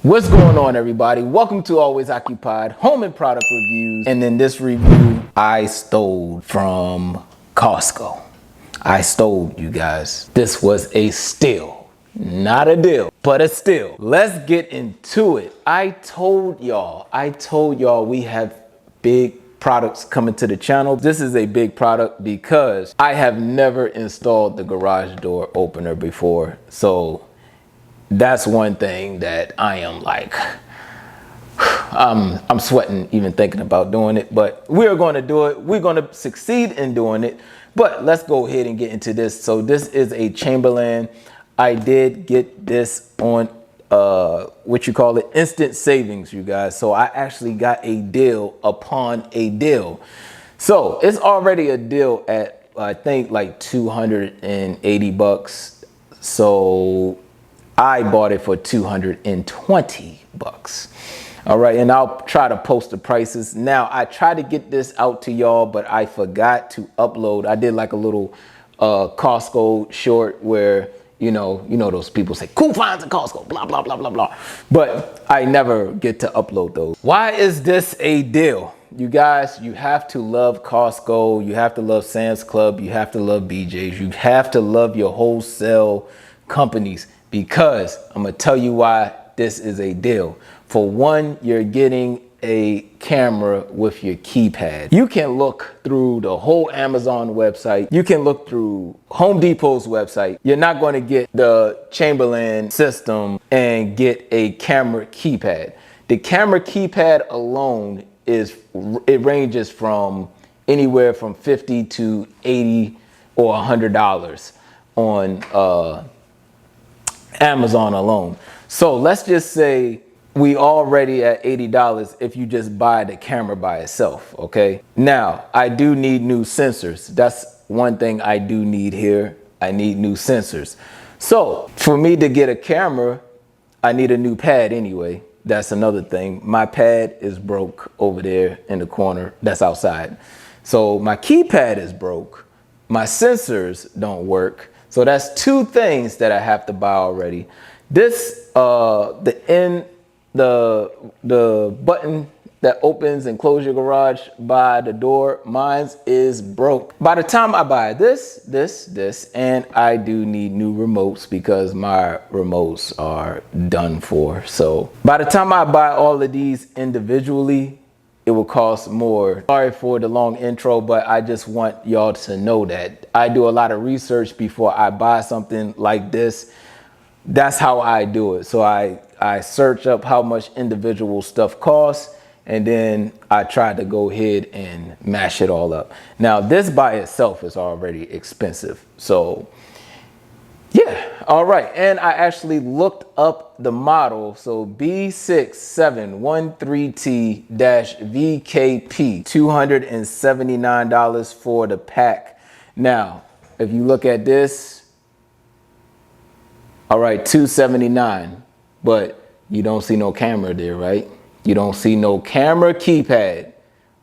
What's going on, everybody? Welcome to Always Occupied Home and Product Reviews. And in this review, I stole from Costco. I stole, you guys. This was a steal, not a deal, but a steal. Let's get into it. I told y'all we have big products coming to the channel. This is a big product because I have never installed the garage door opener before. So that's one thing that I am like, I'm sweating even thinking about doing it, but we're going to do it. We're going to succeed in doing it. But let's go ahead and get into this. So this is a Chamberlain. I did get this on instant savings, you guys. So I actually got a deal upon a deal. So it's already a deal at I think like 280 bucks. So I bought it for 220 bucks. All right, and I'll try to post the prices. Now, I tried to get this out to y'all, but I forgot to upload. I did like a little Costco short where, you know those people say, cool finds at Costco, blah, blah, blah, blah, blah. But I never get to upload those. Why is this a deal? You guys, you have to love Costco. You have to love Sam's Club. You have to love BJ's. You have to love your wholesale companies. Because I'm gonna tell you why this is a deal. For one, you're getting a camera with your keypad. You can look through the whole Amazon website. You can look through Home Depot's website. You're not gonna get the Chamberlain system and get a camera keypad. The camera keypad alone it ranges from anywhere from $50 to $80 or $100 on Amazon alone. So let's just say we already at $80 if you just buy the camera by itself, okay? Now, I do need new sensors. That's one thing I do need here. I need new sensors. So for me to get a camera, I need a new pad anyway. That's another thing. My pad is broke over there in the corner. That's outside. So my keypad is broke. My sensors don't work. So that's two things that I have to buy already. This, the button that opens and closes your garage by the door, mine is broke. By the time I buy this, and I do need new remotes because my remotes are done for. So by the time I buy all of these individually, it will cost more. Sorry for the long intro, but I just want y'all to know that I do a lot of research before I buy something like this. That's how I do it. So I search up how much individual stuff costs, and then I try to go ahead and mash it all up. Now, this by itself is already expensive. So yeah, all right. And I actually looked up the model. So B6713T-VKP, $279 for the pack. Now, if you look at this, all right, $279, but you don't see no camera there, right? You don't see no camera keypad,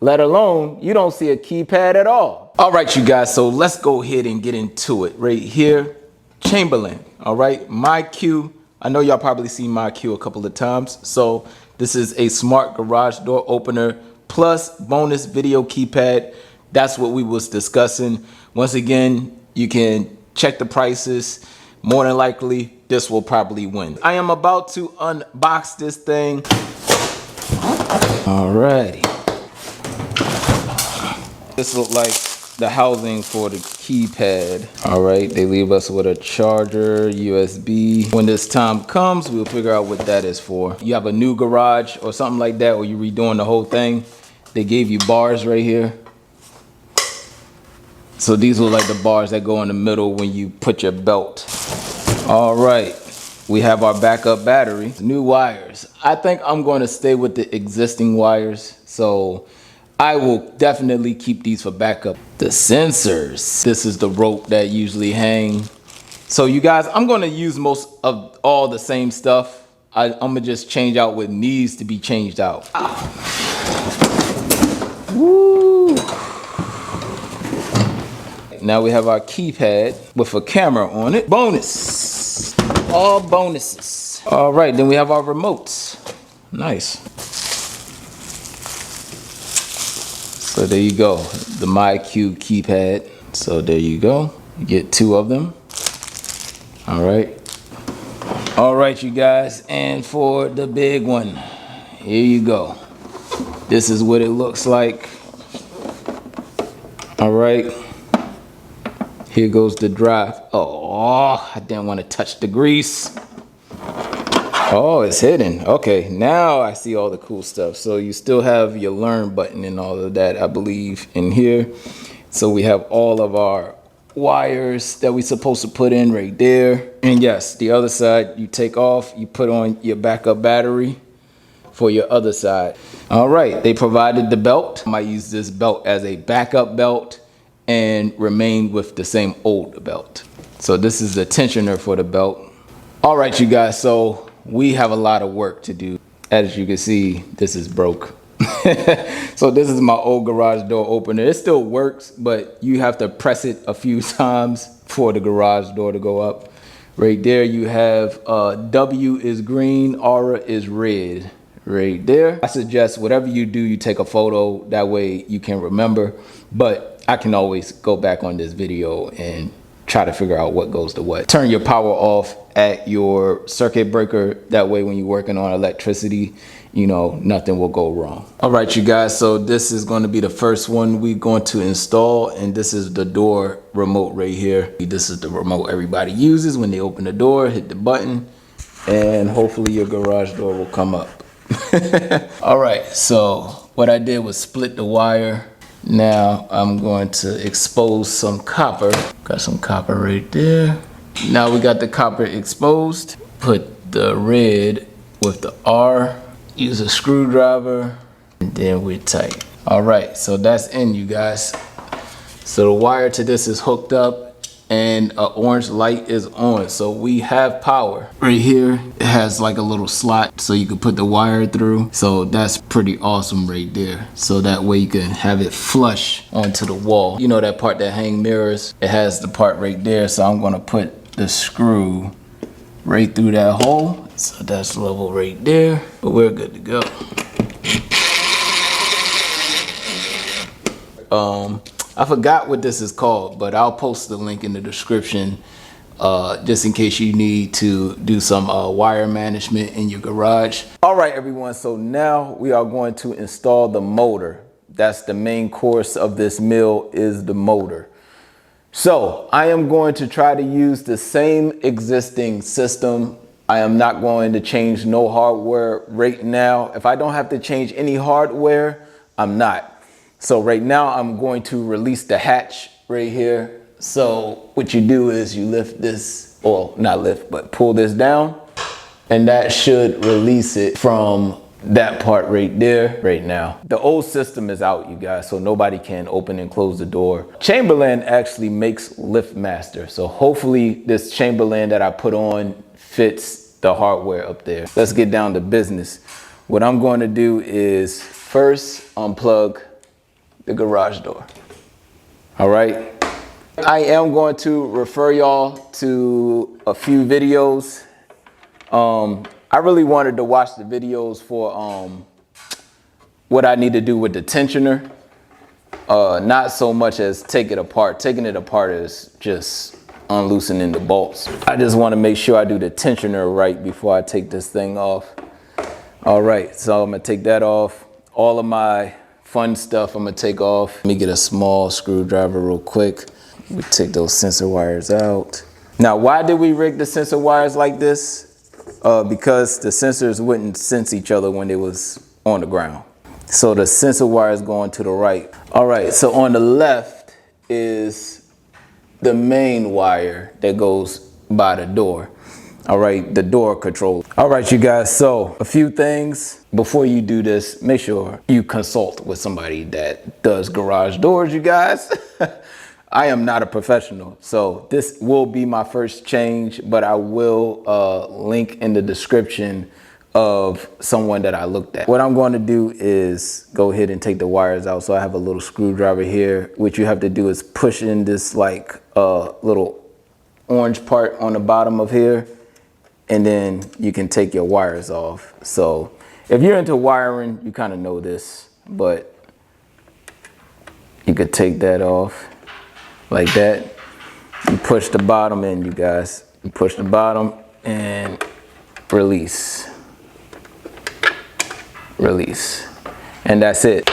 let alone you don't see a keypad at all. All right, you guys, so let's go ahead and get into it right here. Chamberlain, all right, MyQ. I know y'all probably seen MyQ a couple of times. So this is a smart garage door opener plus bonus video keypad. That's what we was discussing. Once again, you can check the prices. More than likely, this will probably win. I am about to unbox this thing. All righty. This looks like the housing for the keypad. All right, they leave us with a charger, USB. When this time comes, we'll figure out what that is for. You have a new garage or something like that, or you're redoing the whole thing. They gave you bars right here. So these are like the bars that go in the middle when you put your belt. All right, we have our backup battery. New wires. I think I'm going to stay with the existing wires. So I will definitely keep these for backup. The sensors. This is the rope that usually hang. So you guys, I'm going to use most of all the same stuff. I'm going to just change out what needs to be changed out. Woo. Now we have our keypad with a camera on it. Bonus. All bonuses. All right, then we have our remotes. Nice. So there you go, the MyQ keypad. So there you go, you get 2 of them. All right, you guys, and for the big one, here you go. This is what it looks like. All right, here goes the drive. Oh, I didn't want to touch the grease. Oh, it's hidden. Okay, now I see all the cool stuff. So you still have your learn button and all of that, I believe, in here. So we have all of our wires that we're supposed to put in right there. And yes, the other side you take off, you put on your backup battery for your other side. All right, they provided the belt. I might use this belt as a backup belt and remain with the same old belt. So this is the tensioner for the belt. All right, you guys, so we have a lot of work to do. As you can see, this is broke. So this is my old garage door opener. It still works, but you have to press it a few times for the garage door to go up. Right there you have W is green, aura is red. Right there. I suggest whatever you do, you take a photo. That way you can remember. But I can always go back on this video and try to figure out what goes to what. Turn your power off at your circuit breaker. That way when you're working on electricity, you know, nothing will go wrong. All right, you guys, so this is going to be the first one we're going to install, and this is the door remote right here. This is the remote everybody uses when they open the door. Hit the button and hopefully your garage door will come up. All right, so what I did was split the wire. Now I'm going to expose some copper. Got some copper right there. Now we got the copper exposed. Put the red with the R. Use a screwdriver and then we're tight. All right, so that's in, you guys. So the wire to this is hooked up and an orange light is on. So we have power. Right here, it has like a little slot so you can put the wire through. So that's pretty awesome right there. So that way you can have it flush onto the wall. You know that part that hang mirrors? It has the part right there. So I'm gonna put the screw right through that hole. So that's level right there, but we're good to go. I forgot what this is called, but I'll post the link in the description just in case you need to do some wire management in your garage. All right, everyone, so now we are going to install the motor. That's the main course of this meal, is the motor. So I am going to try to use the same existing system. I am not going to change no hardware right now. If I don't have to change any hardware, I'm not. So right now I'm going to release the hatch right here. So what you do is you lift this, or not lift, but pull this down, and that should release it from that part right there right now. The old system is out, you guys, so nobody can open and close the door. Chamberlain actually makes LiftMaster. So hopefully this Chamberlain that I put on fits the hardware up there. Let's get down to business. What I'm going to do is first unplug the garage door. All right. I am going to refer y'all to a few videos. I really wanted to watch the videos for what I need to do with the tensioner. Not so much as take it apart. Taking it apart is just unloosening the bolts. I just want to make sure I do the tensioner right before I take this thing off. All right, so I'm gonna take that off. All of my fun stuff I'm gonna take off. Let me get a small screwdriver real quick. We take those sensor wires out. Now, why did we rig the sensor wires like this? Because the sensors wouldn't sense each other when they was on the ground. So the sensor wire is going to the right. All right, so on the left is the main wire that goes by the door. All right, the door control. All right, you guys, so a few things. Before you do this, make sure you consult with somebody that does garage doors, you guys. I am not a professional, so this will be my first change, but I will link in the description of someone that I looked at. What I'm going to do is go ahead and take the wires out. So I have a little screwdriver here. What you have to do is push in this like little orange part on the bottom of here, and then you can take your wires off. So if you're into wiring, you kind of know this, but you could take that off like that. You push the bottom in, you guys. You push the bottom and release. Release. And that's it.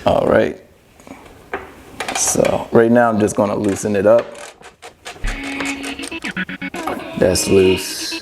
All right. So right now I'm just gonna loosen it up. That's loose.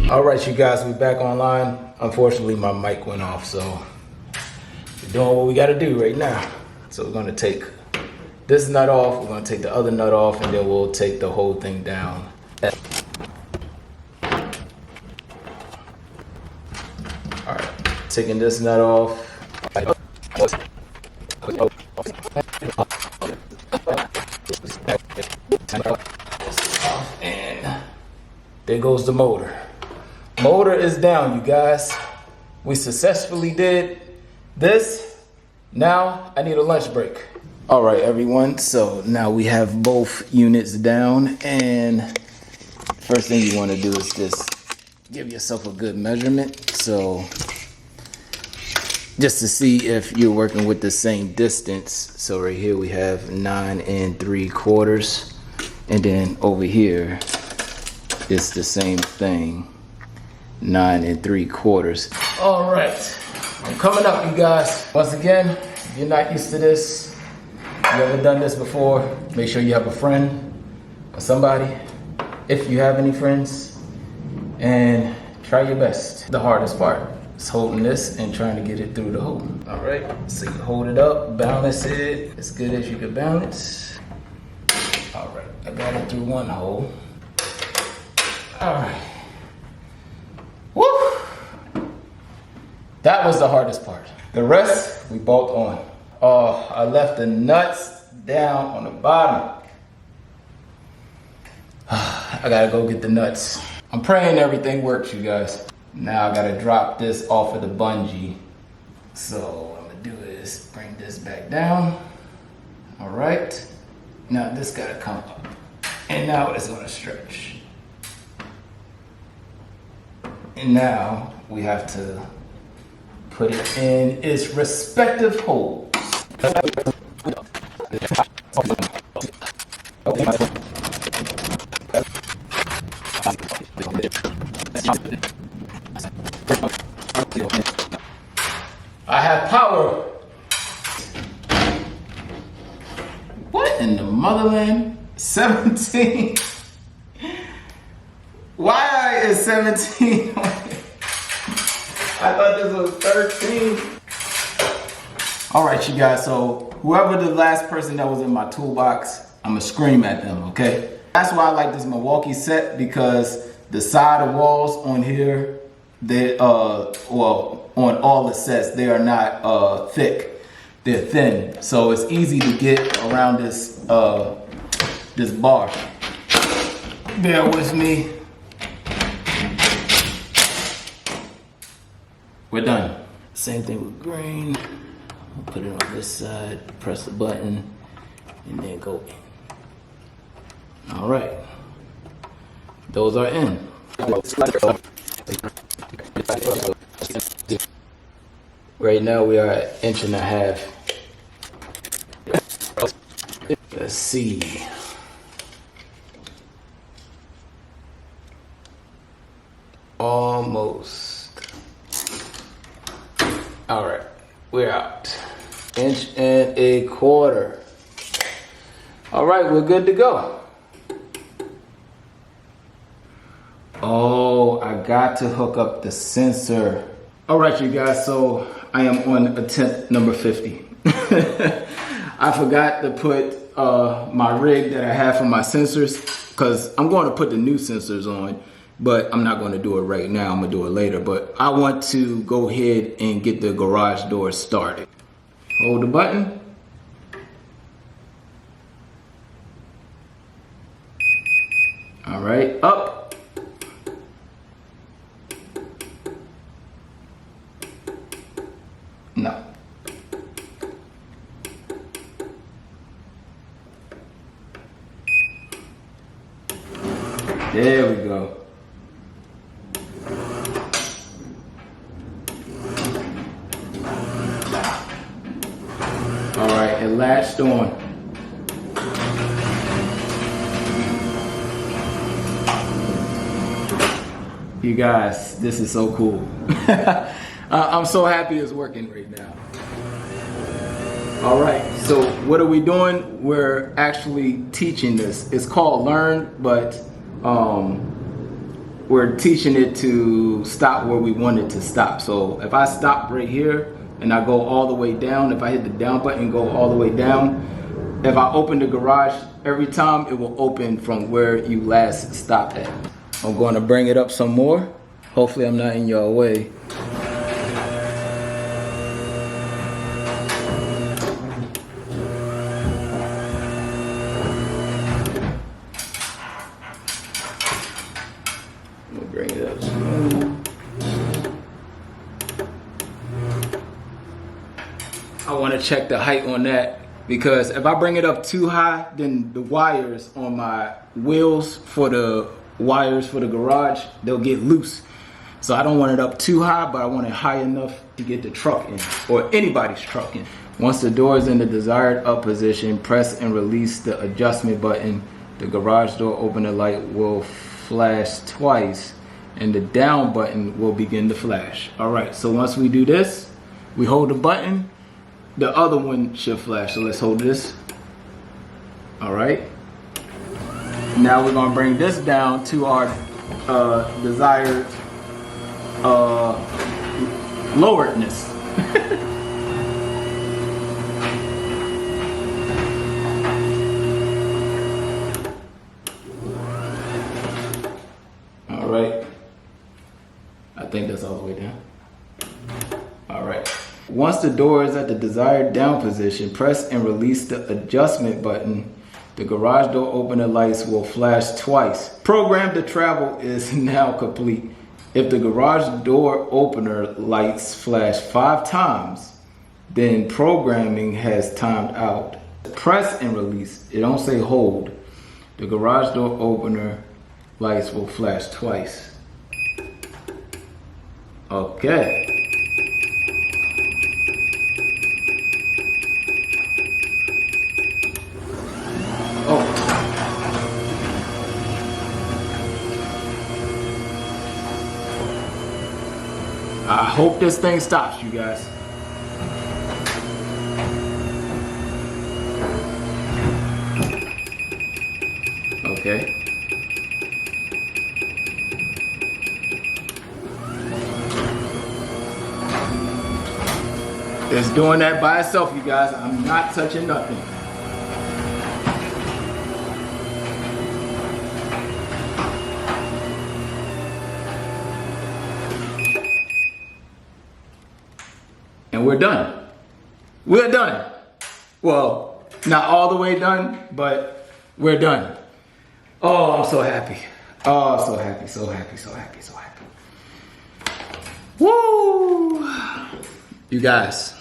All right, you guys, we back online. Unfortunately, my mic went off, so we're doing what we got to do right now. So we're going to take this nut off, we're going to take the other nut off, and then we'll take the whole thing down. All right, taking this nut off. And there goes the motor. Motor is down, you guys. We successfully did this. Now I need a lunch break. All right, everyone. So now we have both units down, and first thing you want to do is just give yourself a good measurement. So just to see if you're working with the same distance. So right here we have 9 3/4, and then over here it's the same thing. 9 3/4. All right, I'm coming up, you guys. Once again, if you're not used to this, you ever done this before, make sure you have a friend or somebody, if you have any friends, and try your best. The hardest part is holding this and trying to get it through the hole. All right, so you hold it up, balance it as good as you can balance. All right, I got it through one hole. All right. Woo! That was the hardest part. The rest, we bolt on. Oh, I left the nuts down on the bottom. I gotta go get the nuts. I'm praying everything works, you guys. Now I gotta drop this off of the bungee. So what I'm gonna do is bring this back down. All right. Now this gotta come up. And now it's gonna stretch. And now we have to put it in its respective holes. I have power. What in the motherland? 17? Why is 17? I thought this was 13. All right, you guys, so whoever the last person that was in my toolbox, I'm gonna scream at them, okay? That's why I like this Milwaukee set, because the side walls on here, they, well, on all the sets, they are not thick, they're thin. So it's easy to get around this, this bar. Bear with me. We're done. Same thing with green. We'll put it on this side, press the button, and then go in. All right. Those are in. Right now we are at 1.5 inches. Let's see. Almost. All right, we're out. 1.25 inches. All right, we're good to go. Oh, I got to hook up the sensor. All right, you guys, so I am on attempt number 50. I forgot to put my rig that I have for my sensors, because I'm going to put the new sensors on, but I'm not going to do it right now. I'm going to do it later. But I want to go ahead and get the garage door started. Hold the button. All right, up. No. There we go. All right, it latched on. You guys, this is so cool. I'm so happy it's working right now. All right, so what are we doing? We're actually teaching this. It's called Learn, but we're teaching it to stop where we want it to stop. So if I stop right here and I go all the way down, if I hit the down button, go all the way down, if I open the garage, every time it will open from where you last stopped at. I'm going to bring it up some more. Hopefully I'm not in your way. We'll bring it up some. I want to check the height on that, because if I bring it up too high, then the wires on my wheels for the garage, they'll get loose. So I don't want it up too high, but I want it high enough to get the truck in, or anybody's truck in. Once the door is in the desired up position, press and release the adjustment button. The garage door opener light will flash twice, and the down button will begin to flash. All right, so once we do this, we hold the button, the other one should flash. So let's hold this. All right. Now we're gonna bring this down to our desired loweredness. All right. I think that's all the way down. All right. Once the door is at the desired down position, press and release the adjustment button. The garage door opener lights will flash twice. Program to travel is now complete. If the garage door opener lights flash 5 times, then programming has timed out. Press and release. It don't say hold. The garage door opener lights will flash twice. Okay. I hope this thing stops, you guys. Okay. It's doing that by itself, you guys. I'm not touching nothing. And we're done. We're done. Well, not all the way done, but we're done. Oh, I'm so happy. Oh, so happy, so happy, so happy, so happy. Woo! You guys,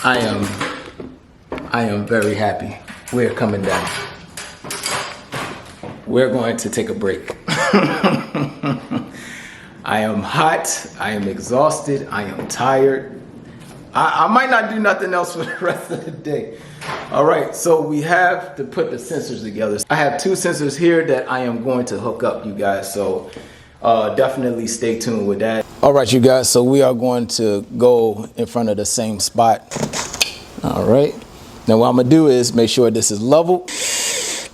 I am very happy. We're coming down. We're going to take a break. I am hot, I am exhausted, I am tired. I might not do nothing else for the rest of the day. All right, so we have to put the sensors together. I have 2 sensors here that I am going to hook up, you guys, so definitely stay tuned with that. All right, you guys, so we are going to go in front of the same spot. All right, now what I'm gonna do is make sure this is level.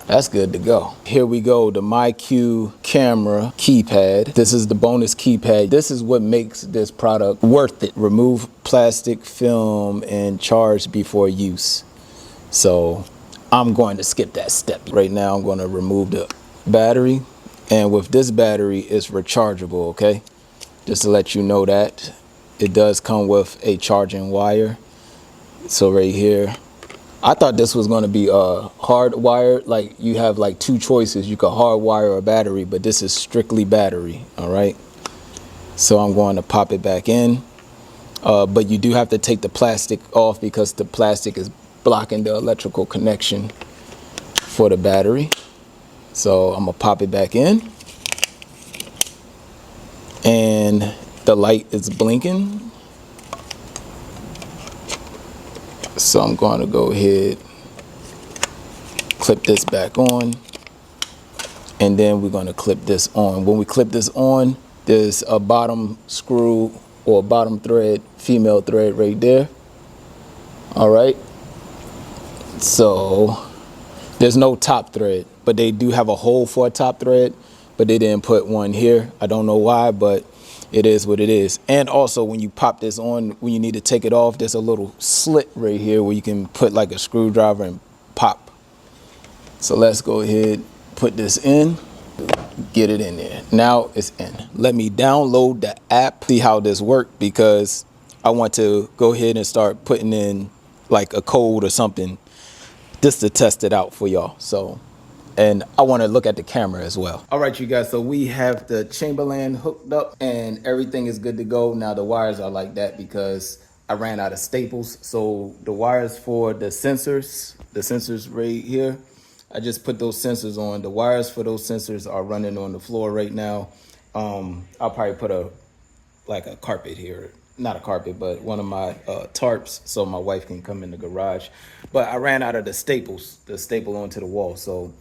That's good to go. Here we go, the MyQ camera keypad. This is the bonus keypad. This is what makes this product worth it. Remove plastic film and charge before use. So I'm going to skip that step. Right now I'm going to remove the battery, and with this battery it's rechargeable, okay? Just to let you know that. It does come with a charging wire. So right here, I thought this was going to be hardwired. Like you have like two choices. You could hardwire a battery, but this is strictly battery. All right. So I'm going to pop it back in. But you do have to take the plastic off because the plastic is blocking the electrical connection for the battery. So I'm going to pop it back in. And the light is blinking. So I'm going to go ahead, clip this back on, and then we're going to clip this on. When we clip this on, there's a bottom screw or bottom thread, female thread right there. All right. So there's no top thread, but they do have a hole for a top thread, but they didn't put one here. I don't know why, but it is what it is. And also when you pop this on, when you need to take it off, there's a little slit right here where you can put like a screwdriver and pop. So let's go ahead, put this in, get it in there. Now it's in. Let me download the app, see how this works, because I want to go ahead and start putting in like a code or something just to test it out for y'all. So, and I want to look at the camera as well. All right, you guys, so we have the Chamberlain hooked up and everything is good to go. Now the wires are like that because I ran out of staples. So the wires for the sensors right here, I just put those sensors on. The wires for those sensors are running on the floor right now. I'll probably put a carpet here. Not a carpet, but one of my tarps so my wife can come in the garage. But I ran out of the staples, the staple onto the wall. So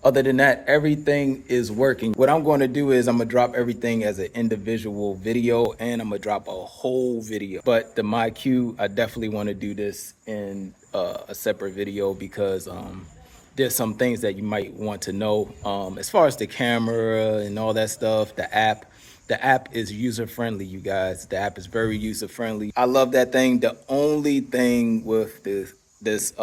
other than that, everything is working. What I'm going to do is I'm going to drop everything as an individual video, and I'm going to drop a whole video. But the MyQ, I definitely want to do this in a separate video because there's some things that you might want to know. As far as the camera and all that stuff, the app is user-friendly, you guys. The app is very user-friendly. I love that thing. The only thing with this is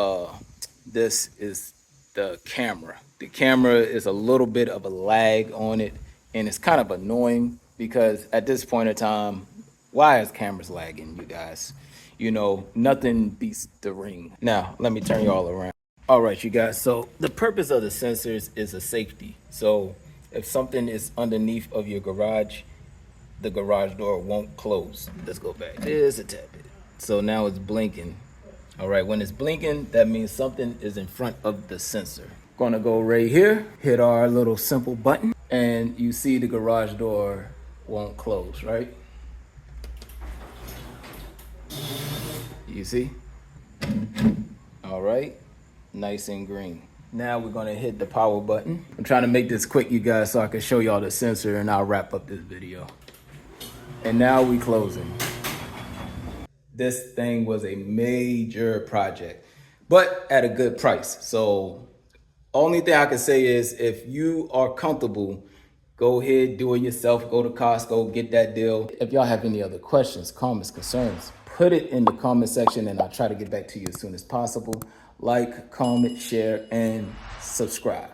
the camera. The camera is a little bit of a lag on it, and it's kind of annoying because at this point in time, why is cameras lagging, you guys? You know, nothing beats the Ring. Now, let me turn you all around. All right, you guys, so the purpose of the sensors is a safety. So if something is underneath of your garage, the garage door won't close. Let's go back. There's a tap it. So now it's blinking. All right, when it's blinking, that means something is in front of the sensor. Gonna go right here, hit our little simple button, and you see the garage door won't close, right? You see? All right, nice and green. Now we're gonna hit the power button. I'm trying to make this quick, you guys, so I can show y'all the sensor and I'll wrap up this video. And now we closing. This thing was a major project, but at a good price. So only thing I can say is if you are comfortable, go ahead, do it yourself. Go to Costco, get that deal. If y'all have any other questions, comments, concerns, put it in the comment section and I'll try to get back to you as soon as possible. Like, comment, share, and subscribe.